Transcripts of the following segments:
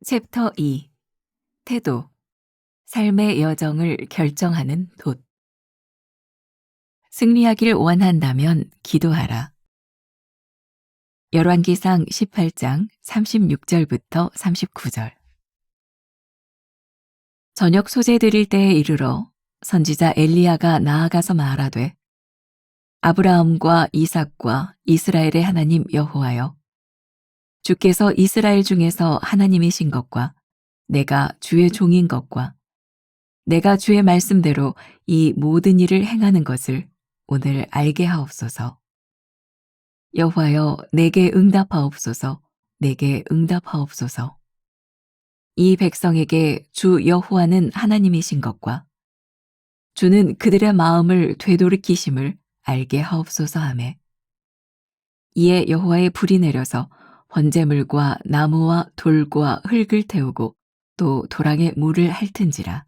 챕터 2. 태도. 삶의 여정을 결정하는 돛. 승리하기를 원한다면 기도하라. 열왕기상 18장 36절부터 39절. 저녁 소재 드릴 때에 이르러 선지자 엘리야가 나아가서 말하되, 아브라함과 이삭과 이스라엘의 하나님 여호와여, 주께서 이스라엘 중에서 하나님이신 것과 내가 주의 종인 것과 내가 주의 말씀대로 이 모든 일을 행하는 것을 오늘 알게 하옵소서. 여호와여, 내게 응답하옵소서. 내게 응답하옵소서. 이 백성에게 주 여호와는 하나님이신 것과 주는 그들의 마음을 되돌이키심을 알게 하옵소서 하매, 이에 여호와의 불이 내려서 번제물과 나무와 돌과 흙을 태우고 또 도랑에 물을 핥은지라.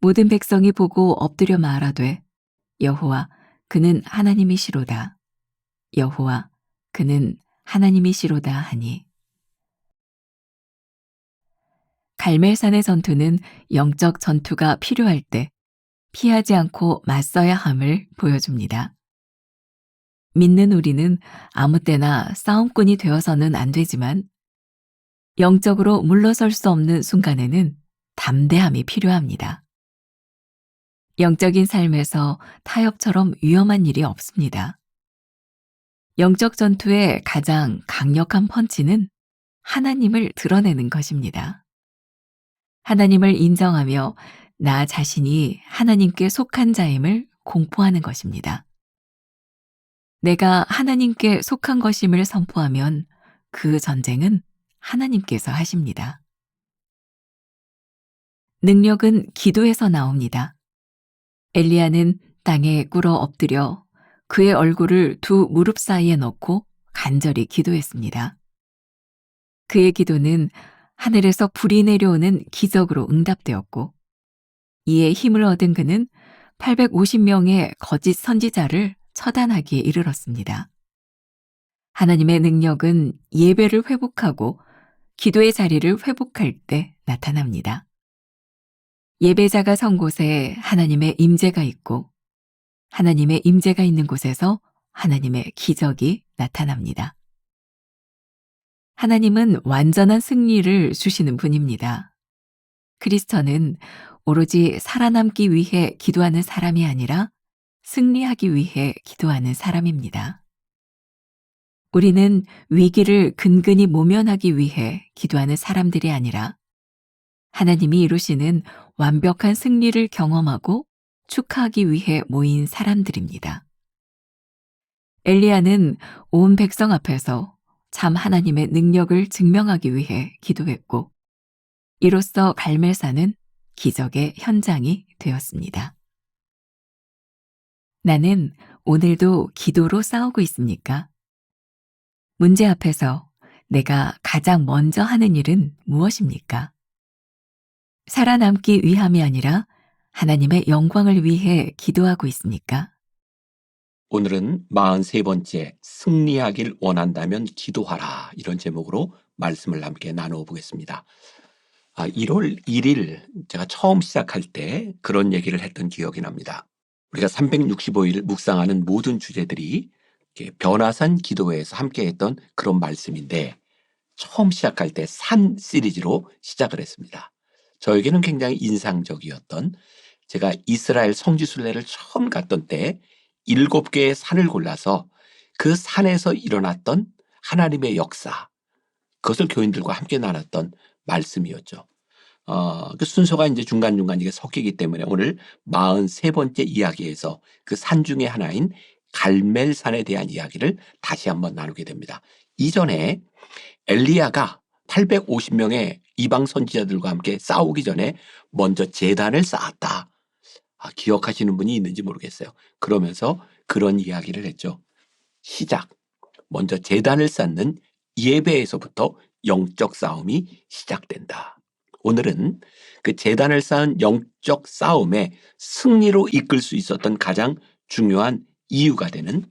모든 백성이 보고 엎드려 말하되, 여호와, 그는 하나님이시로다. 여호와, 그는 하나님이시로다 하니. 갈멜산의 전투는 영적 전투가 필요할 때 피하지 않고 맞서야 함을 보여줍니다. 믿는 우리는 아무 때나 싸움꾼이 되어서는 안 되지만, 영적으로 물러설 수 없는 순간에는 담대함이 필요합니다. 영적인 삶에서 타협처럼 위험한 일이 없습니다. 영적 전투의 가장 강력한 펀치는 하나님을 드러내는 것입니다. 하나님을 인정하며 나 자신이 하나님께 속한 자임을 공포하는 것입니다. 내가 하나님께 속한 것임을 선포하면 그 전쟁은 하나님께서 하십니다. 능력은 기도에서 나옵니다. 엘리야는 땅에 꿇어 엎드려 그의 얼굴을 두 무릎 사이에 넣고 간절히 기도했습니다. 그의 기도는 하늘에서 불이 내려오는 기적으로 응답되었고, 이에 힘을 얻은 그는 850명의 거짓 선지자를 처단하기에 이르렀습니다. 하나님의 능력은 예배를 회복하고 기도의 자리를 회복할 때 나타납니다. 예배자가 선 곳에 하나님의 임재가 있고, 하나님의 임재가 있는 곳에서 하나님의 기적이 나타납니다. 하나님은 완전한 승리를 주시는 분입니다. 크리스천은 오로지 살아남기 위해 기도하는 사람이 아니라 승리하기 위해 기도하는 사람입니다. 우리는 위기를 근근히 모면하기 위해 기도하는 사람들이 아니라 하나님이 이루시는 완벽한 승리를 경험하고 축하하기 위해 모인 사람들입니다. 엘리야는 온 백성 앞에서 참 하나님의 능력을 증명하기 위해 기도했고, 이로써 갈멜산은 기적의 현장이 되었습니다. 나는 오늘도 기도로 싸우고 있습니까? 문제 앞에서 내가 가장 먼저 하는 일은 무엇입니까? 살아남기 위함이 아니라 하나님의 영광을 위해 기도하고 있습니까? 오늘은 43번째 승리하길 원한다면 기도하라, 이런 제목으로 말씀을 함께 나누어 보겠습니다. 1월 1일 제가 처음 시작할 때 그런 얘기를 했던 기억이 납니다. 우리가 365일 묵상하는 모든 주제들이 변화산 기도회에서 함께 했던 그런 말씀인데, 처음 시작할 때 산 시리즈로 시작을 했습니다. 저에게는 굉장히 인상적이었던, 제가 이스라엘 성지순례를 처음 갔던 때 7개의 산을 골라서 그 산에서 일어났던 하나님의 역사, 그것을 교인들과 함께 나눴던 말씀이었죠. 그 순서가 이제 중간중간 이게 섞이기 때문에 오늘 43번째 이야기에서 그 산 중에 하나인 갈멜산에 대한 이야기를 다시 한번 나누게 됩니다. 이전에 엘리야가 850명의 이방 선지자들과 함께 싸우기 전에 먼저 제단을 쌓았다. 기억하시는 분이 있는지 모르겠어요. 그러면서 그런 이야기를 했죠. 시작. 먼저 제단을 쌓는 예배에서부터 영적 싸움이 시작된다. 오늘은 그 제단을 쌓은 영적 싸움에 승리로 이끌 수 있었던 가장 중요한 이유가 되는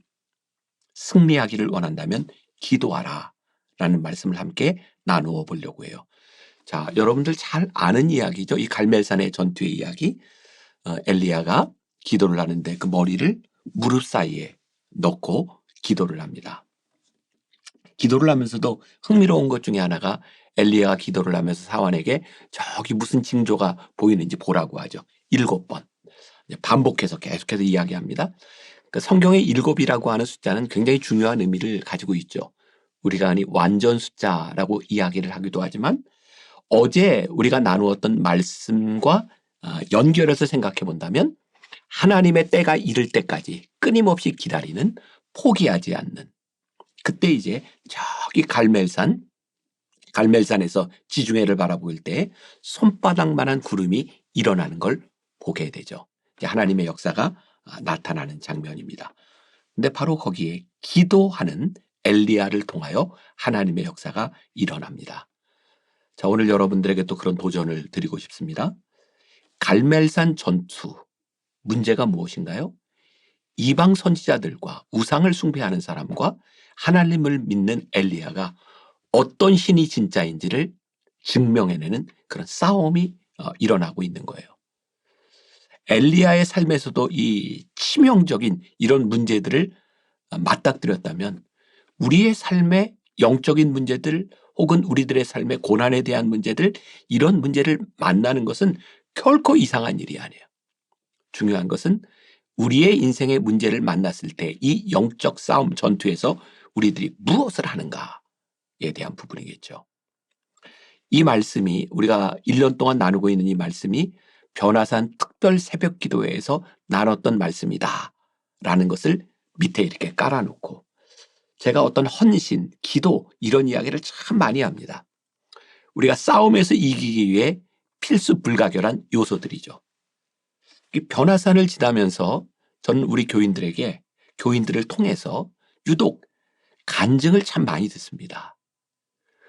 승리하기를 원한다면 기도하라 라는 말씀을 함께 나누어 보려고 해요. 자, 여러분들 잘 아는 이야기죠. 이 갈멜산의 전투의 이야기. 엘리야가 기도를 하는데 그 머리를 무릎 사이에 넣고 기도를 합니다. 기도를 하면서도 흥미로운 것 중에 하나가 엘리야가 기도를 하면서 사환에게 저기 무슨 징조가 보이는지 보라고 하죠. 7번. 반복해서 계속해서 이야기합니다. 그 성경의 7이라고 하는 숫자는 굉장히 중요한 의미를 가지고 있죠. 우리가 흔히 완전 숫자라고 이야기를 하기도 하지만 어제 우리가 나누었던 말씀과 연결해서 생각해 본다면 하나님의 때가 이를 때까지 끊임없이 기다리는, 포기하지 않는, 그때 이제 저기 갈멜산에서 지중해를 바라볼 때 손바닥만한 구름이 일어나는 걸 보게 되죠. 이제 하나님의 역사가 나타나는 장면입니다. 근데 바로 거기에 기도하는 엘리야를 통하여 하나님의 역사가 일어납니다. 자, 오늘 여러분들에게 또 그런 도전을 드리고 싶습니다. 갈멜산 전투, 문제가 무엇인가요? 이방 선지자들과 우상을 숭배하는 사람과 하나님을 믿는 엘리야가 어떤 신이 진짜인지를 증명해내는 그런 싸움이 일어나고 있는 거예요. 엘리야의 삶에서도 이 치명적인 이런 문제들을 맞닥뜨렸다면 우리의 삶의 영적인 문제들 혹은 우리들의 삶의 고난에 대한 문제들, 이런 문제를 만나는 것은 결코 이상한 일이 아니에요. 중요한 것은 우리의 인생의 문제를 만났을 때 이 영적 싸움 전투에서 우리들이 무엇을 하는가에 대한 부분이겠죠. 이 말씀이 우리가 1년 동안 나누고 있는 이 말씀이 변화산 특별 새벽 기도회에서 나눴던 말씀이다 라는 것을 밑에 이렇게 깔아놓고 제가 어떤 헌신, 기도 이런 이야기를 참 많이 합니다. 우리가 싸움에서 이기기 위해 필수 불가결한 요소들이죠. 이 변화산을 지나면서 저는 우리 교인들을 통해서 유독 간증을 참 많이 듣습니다.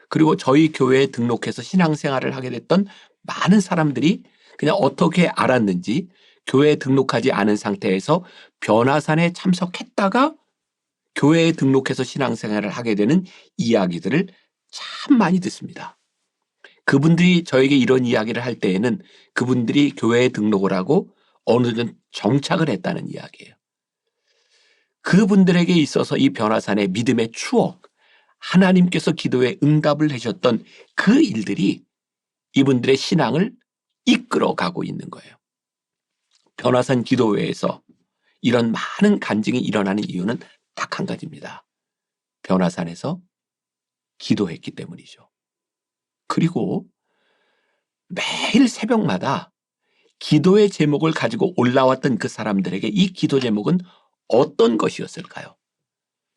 그리고 저희 교회에 등록해서 신앙생활을 하게 됐던 많은 사람들이 그냥 어떻게 알았는지 교회에 등록하지 않은 상태에서 변화산에 참석했다가 교회에 등록해서 신앙생활을 하게 되는 이야기들을 참 많이 듣습니다. 그분들이 저에게 이런 이야기를 할 때에는 그분들이 교회에 등록을 하고 어느 정도 정착을 했다는 이야기예요. 그분들에게 있어서 이 변화산의 믿음의 추억, 하나님께서 기도에 응답을 하셨던 그 일들이 이분들의 신앙을 이끌어가고 있는 거예요. 변화산 기도회에서 이런 많은 간증이 일어나는 이유는 딱 한 가지입니다. 변화산에서 기도했기 때문이죠. 그리고 매일 새벽마다 기도의 제목을 가지고 올라왔던 그 사람들에게 이 기도 제목은 어떤 것이었을까요?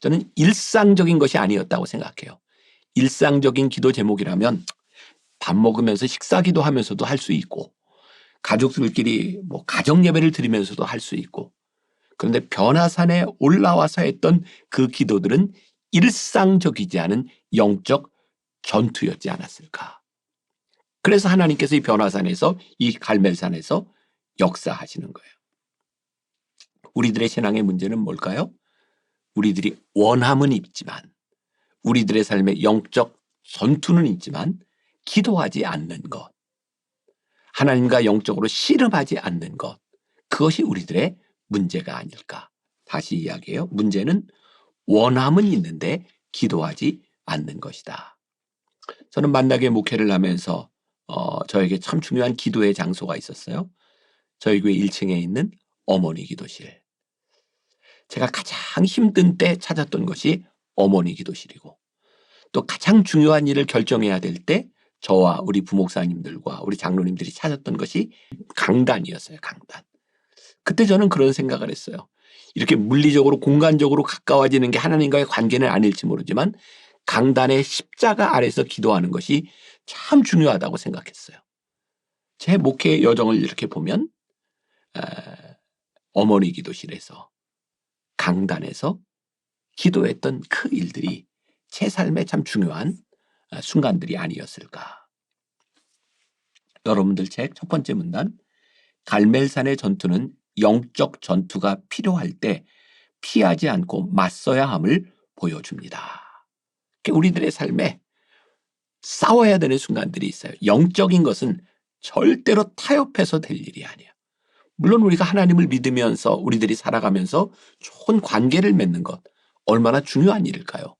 저는 일상적인 것이 아니었다고 생각해요. 일상적인 기도 제목이라면 밥 먹으면서 식사 기도하면서도 할 수 있고 가족들끼리 뭐 가정 예배를 드리면서도 할 수 있고, 그런데 변화산에 올라와서 했던 그 기도들은 일상적이지 않은 영적 전투였지 않았을까. 그래서 하나님께서 이 변화산에서 이 갈멜산에서 역사하시는 거예요. 우리들의 신앙의 문제는 뭘까요? 우리들이 원함은 있지만 우리들의 삶의 영적 전투는 있지만 기도하지 않는 것, 하나님과 영적으로 씨름하지 않는 것, 그것이 우리들의 문제가 아닐까. 다시 이야기해요. 문제는 원함은 있는데 기도하지 않는 것이다. 저는 만나게 목회를 하면서 저에게 참 중요한 기도의 장소가 있었어요. 저희 교회 1층에 있는 어머니 기도실. 제가 가장 힘든 때 찾았던 것이 어머니 기도실이고, 또 가장 중요한 일을 결정해야 될 때 저와 우리 부목사님들과 우리 장로님들이 찾았던 것이 강단이었어요. 강단. 그때 저는 그런 생각을 했어요. 이렇게 물리적으로 공간적으로 가까워지는 게 하나님과의 관계는 아닐지 모르지만 강단의 십자가 아래서 기도하는 것이 참 중요하다고 생각했어요. 제 목회 여정을 이렇게 보면 어머니 기도실에서, 강단에서 기도했던 그 일들이 제 삶에 참 중요한 순간들이 아니었을까. 여러분들 책 첫 번째 문단, 갈멜산의 전투는 영적 전투가 필요할 때 피하지 않고 맞서야 함을 보여줍니다. 우리들의 삶에 싸워야 되는 순간들이 있어요. 영적인 것은 절대로 타협해서 될 일이 아니에요. 물론 우리가 하나님을 믿으면서 우리들이 살아가면서 좋은 관계를 맺는 것 얼마나 중요한 일일까요?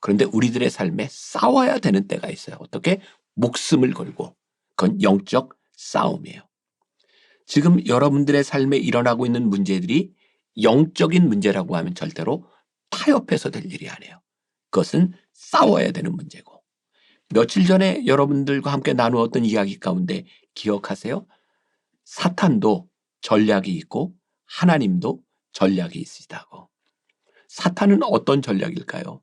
그런데 우리들의 삶에 싸워야 되는 때가 있어요. 어떻게? 목숨을 걸고. 그건 영적 싸움이에요. 지금 여러분들의 삶에 일어나고 있는 문제들이 영적인 문제라고 하면 절대로 타협해서 될 일이 아니에요. 그것은 싸워야 되는 문제고. 며칠 전에 여러분들과 함께 나누었던 이야기 가운데 기억하세요? 사탄도 전략이 있고 하나님도 전략이 있으시다고. 사탄은 어떤 전략일까요?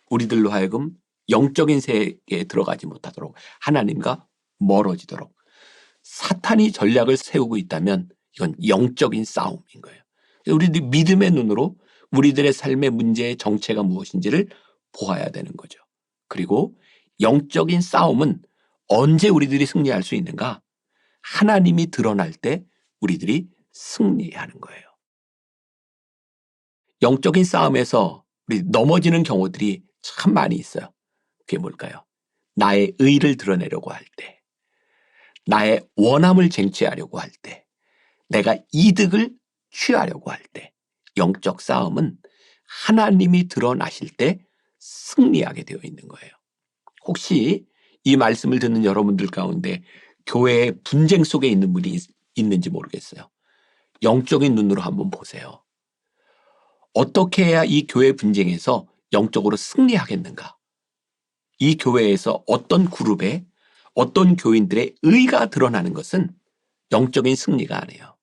우리들로 하여금 영적인 세계에 들어가지 못하도록, 하나님과 멀어지도록. 사탄이 전략을 세우고 있다면 이건 영적인 싸움인 거예요. 우리들 믿음의 눈으로 우리들의 삶의 문제의 정체가 무엇인지를 보아야 되는 거죠. 그리고 영적인 싸움은 언제 우리들이 승리할 수 있는가? 하나님이 드러날 때 우리들이 승리하는 거예요. 영적인 싸움에서 우리 넘어지는 경우들이 참 많이 있어요. 그게 뭘까요? 나의 의를 드러내려고 할 때, 나의 원함을 쟁취하려고 할 때, 내가 이득을 취하려고 할 때, 영적 싸움은 하나님이 드러나실 때 승리하게 되어 있는 거예요. 혹시 이 말씀을 듣는 여러분들 가운데 교회의 분쟁 속에 있는 분이 있는지 모르겠어요. 영적인 눈으로 한번 보세요. 어떻게 해야 이 교회 분쟁에서 영적으로 승리하겠는가? 이 교회에서 어떤 그룹에 어떤 교인들의 의가 드러나는 것은 영적인 승리가 아니에요.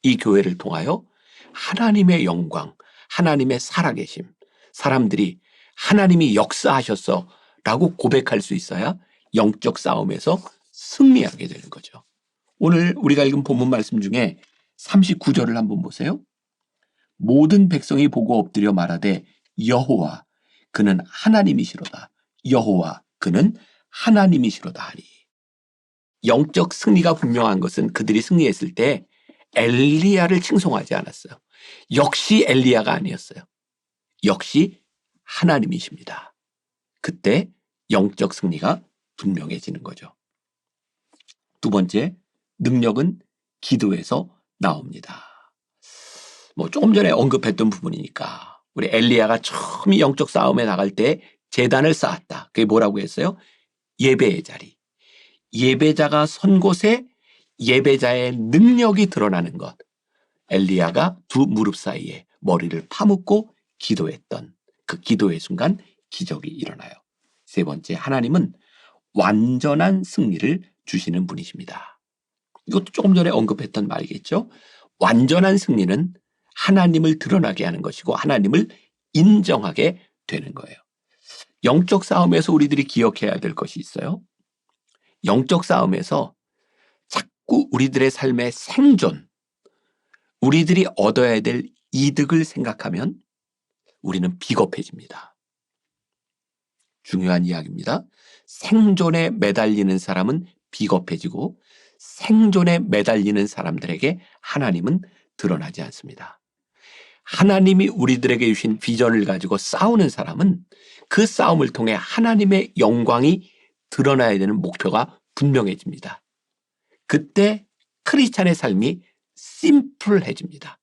이 교회를 통하여 하나님의 영광, 하나님의 살아계심, 사람들이 하나님이 역사하셨어 라고 고백할 수 있어야 영적 싸움에서 승리하게 되는 거죠. 오늘 우리가 읽은 본문 말씀 중에 39절을 한번 보세요. 모든 백성이 보고 엎드려 말하되 여호와 그는 하나님이시로다. 여호와 그는 하나님이시로다 하니. 영적 승리가 분명한 것은 그들이 승리했을 때 엘리야를 칭송하지 않았어요. 역시 엘리야가 아니었어요. 역시 하나님이십니다. 그때 영적 승리가 분명해지는 거죠. 두 번째, 능력은 기도에서 나옵니다. 조금 전에 언급했던 부분이니까 우리 엘리야가 처음 영적 싸움에 나갈 때 제단을 쌓았다. 그게 뭐라고 했어요? 예배의 자리. 예배자가 선 곳에 예배자의 능력이 드러나는 것. 엘리야가 두 무릎 사이에 머리를 파묻고 기도했던 그 기도의 순간 기적이 일어나요. 세 번째, 하나님은 완전한 승리를 주시는 분이십니다. 이것도 조금 전에 언급했던 말이겠죠. 완전한 승리는 하나님을 드러나게 하는 것이고 하나님을 인정하게 되는 거예요. 영적 싸움에서 우리들이 기억해야 될 것이 있어요. 영적 싸움에서 자꾸 우리들의 삶의 생존, 우리들이 얻어야 될 이득을 생각하면 우리는 비겁해집니다. 중요한 이야기입니다. 생존에 매달리는 사람은 비겁해지고 생존에 매달리는 사람들에게 하나님은 드러나지 않습니다. 하나님이 우리들에게 주신 비전을 가지고 싸우는 사람은 그 싸움을 통해 하나님의 영광이 드러나야 되는 목표가 분명해집니다. 그때 크리스찬의 삶이 심플해집니다.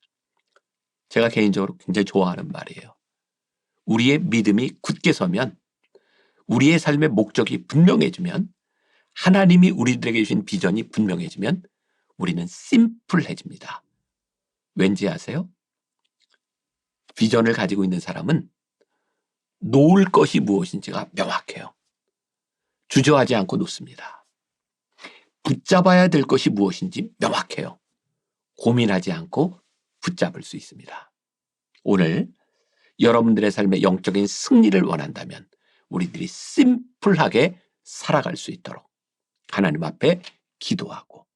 제가 개인적으로 굉장히 좋아하는 말이에요. 우리의 믿음이 굳게 서면, 우리의 삶의 목적이 분명해지면, 하나님이 우리들에게 주신 비전이 분명해지면 우리는 심플해집니다. 왠지 아세요? 비전을 가지고 있는 사람은 놓을 것이 무엇인지가 명확해요. 주저하지 않고 놓습니다. 붙잡아야 될 것이 무엇인지 명확해요. 고민하지 않고 붙잡을 수 있습니다. 오늘 여러분들의 삶의 영적인 승리를 원한다면 우리들이 심플하게 살아갈 수 있도록 하나님 앞에 기도하고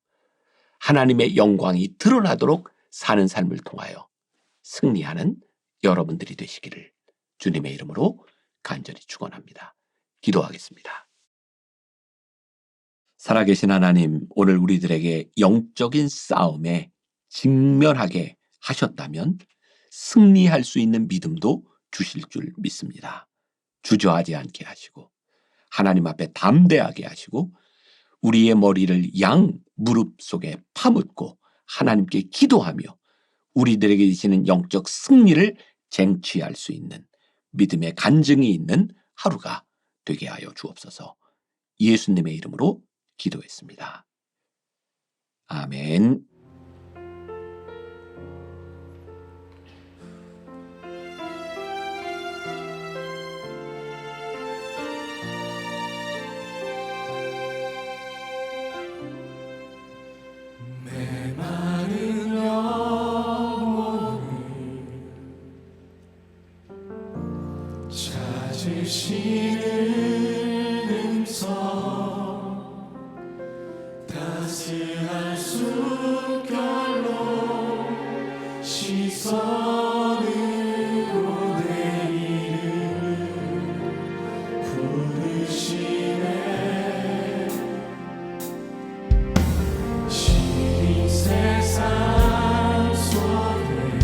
하나님의 영광이 드러나도록 사는 삶을 통하여 승리하는 여러분들이 되시기를 주님의 이름으로 간절히 축원합니다. 기도하겠습니다. 살아계신 하나님, 오늘 우리들에게 영적인 싸움에 직면하게 하셨다면 승리할 수 있는 믿음도 주실 줄 믿습니다. 주저하지 않게 하시고 하나님 앞에 담대하게 하시고 우리의 머리를 양 무릎 속에 파묻고 하나님께 기도하며 우리들에게 주시는 영적 승리를 쟁취할 수 있는 믿음의 간증이 있는 하루가 되게 하여 주옵소서. 예수님의 이름으로 기도했습니다. 아멘. 메마른 영혼을 찾으시는 음성 따스한 숨결로 시선으로 내 이름을 부르시네. 시린 세상 속에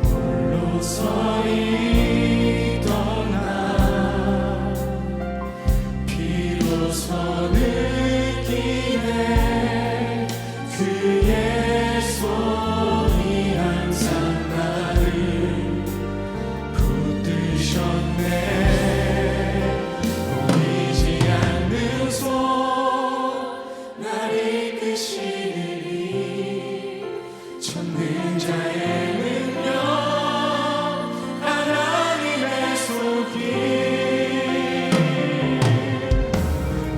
홀로 서 있던 나 비로소 느끼네. 그의 손이 항상 나를 붙드셨네. 보이지 않는 손 날 이끄시니 전능자의 능력 하나님의 손길.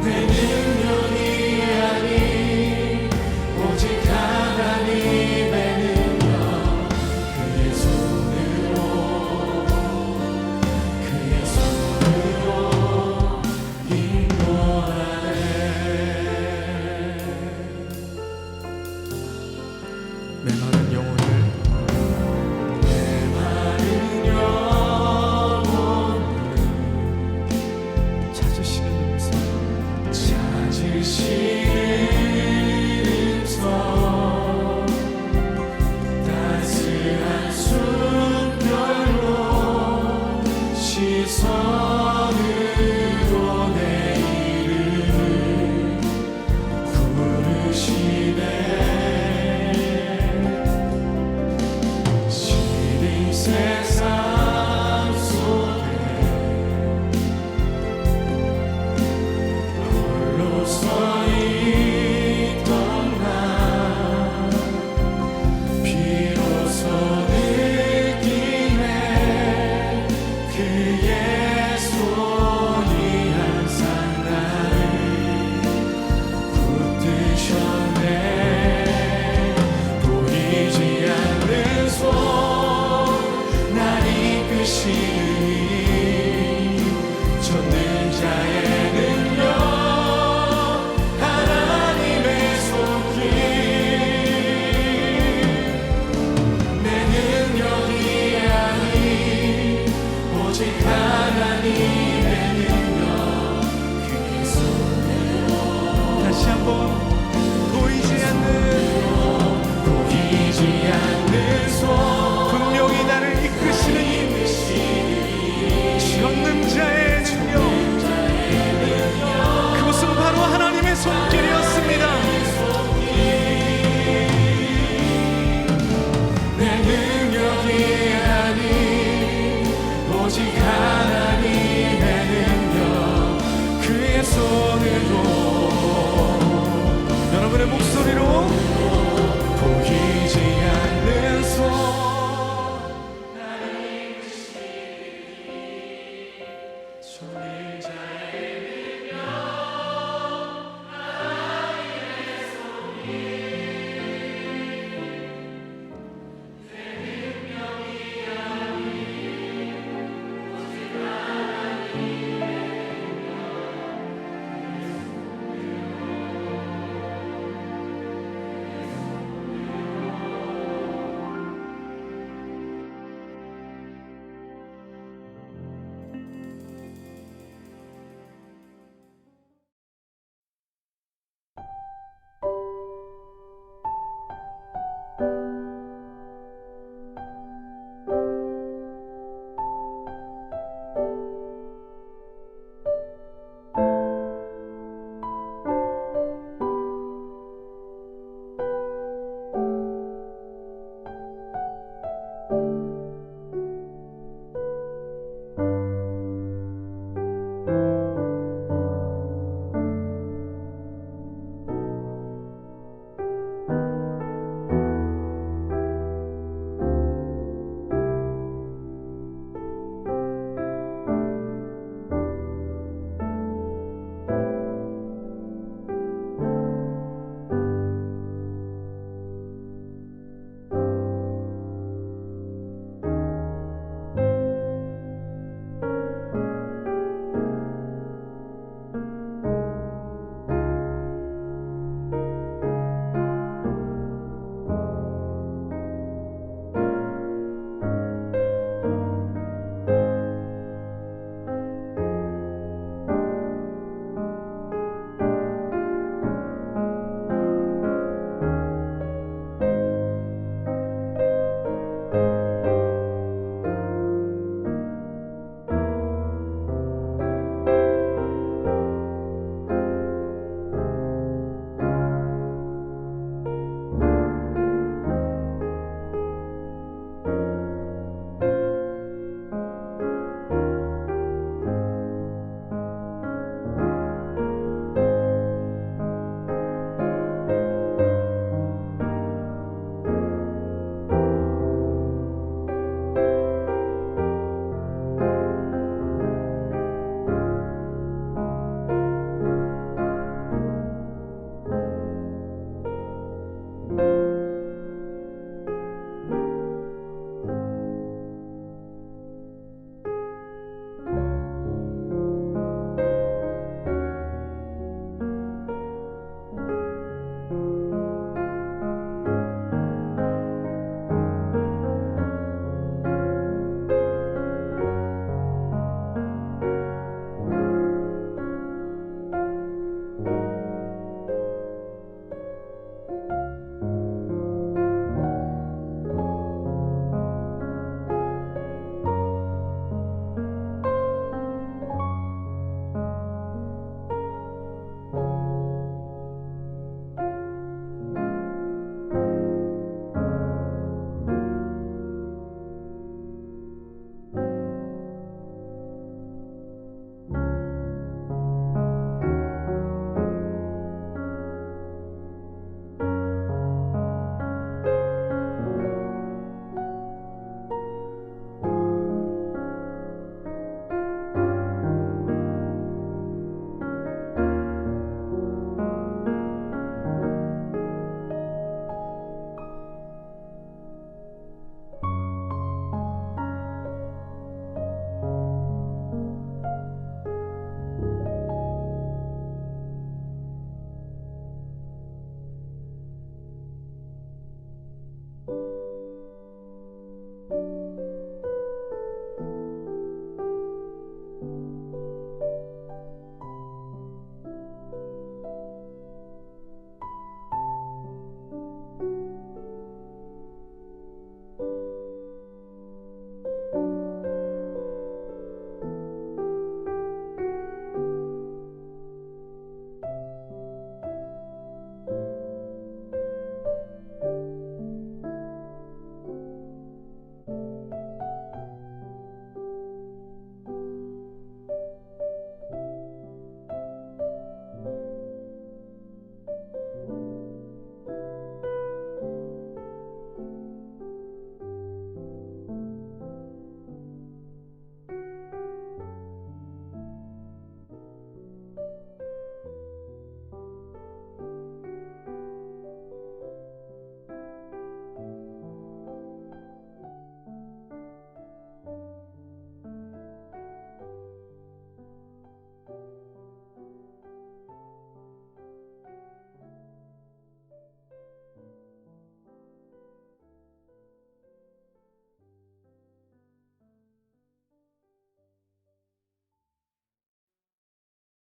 내 능력이 아닌 오직 하나님의 능력. 그의 손으로 인도하네. 메마른 영혼을 찾으시는 음성 따스한 숨결로 시선으로 내 이름을 부르시네. 시린 세상 속에 홀로 서 있던 나 비로소 느끼네. 그의 손이 항상 나를 붙드셨네. 보이지 않는 손 날 이끄시니 전능자의 능력 하나님의 손길. 내 능력이 아닌 오직 하나님의 능력. 그의 손으로 다시 한번 보이지 않는 손 분명히 나를 이끄시는 전능자의 능력. 그것은 바로 하나님의 손길이었습니다. 내 능력이 아닌 오직 하나님의 능력. 그의 손으로 여러분의 목소리로 보이지 않는 손 나를 이끄시니 전능자의